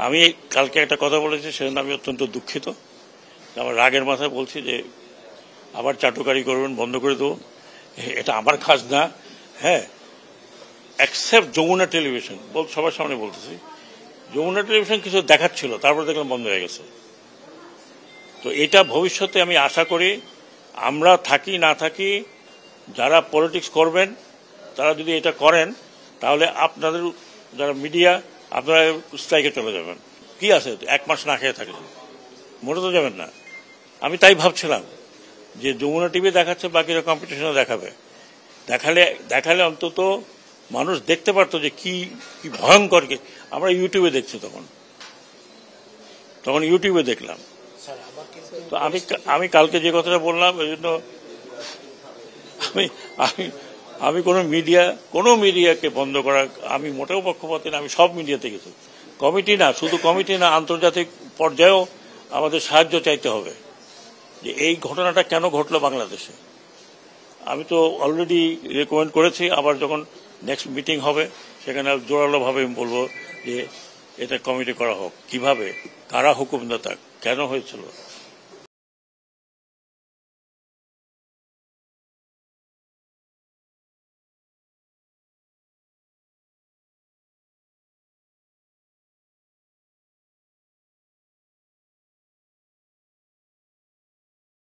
আমি কালকে একটা কথা বলেছি, সেজন্য আমি অত্যন্ত দুঃখিত। আমার রাগের মাথায় বলছি যে আবার চাটুকারি করবেন, বন্ধ করে দেবো, এটা আমার কাজ না। হ্যাঁ, অ্যাকসেপ্ট যমুনা টেলিভিশন, সবার সামনে বলতেছি, যমুনা টেলিভিশন কিছু দেখাচ্ছিল, তারপর দেখলাম বন্ধ হয়ে গেছে। তো এটা ভবিষ্যতে আমি আশা করি আমরা থাকি না থাকি, যারা পলিটিক্স করবেন তারা যদি এটা করেন, তাহলে আপনাদের যারা মিডিয়া, আপনারা স্ট্রাইকে চলে যাবেন। কি আছে 1 মাস না খেয়ে থাকলে, মরে তো যাবেন না। আমি তাই ভাবছিলাম যে যমুনা টিভি দেখাচ্ছে, বাকিরা কম্পিটিশনে দেখাবে, দেখালে অন্তত মানুষ দেখতে পারতো যে কি কি ভয়ঙ্কর। আমরা ইউটিউবে দেখছি, তখন ইউটিউবে দেখলাম। তো আমি কালকে যে কথাটা বললাম, এই জন্য আমি কোনো মিডিয়াকে বন্ধ করা আমি মোটেও পক্ষপাতী না। আমি সব মিডিয়াতে গেছি, কমিটি না, শুধু কমিটি না, আন্তর্জাতিক পর্যায়েও আমাদের সাহায্য চাইতে হবে যে এই ঘটনাটা কেন ঘটলো বাংলাদেশে। আমি তো অলরেডি রেকমেন্ড করেছি, আবার যখন নেক্সট মিটিং হবে সেখানে জোরালোভাবে আমি বলবো যে এটা কমিটি করা হোক, কিভাবে, কারা হুকুমদাতা, কেন হয়েছিল।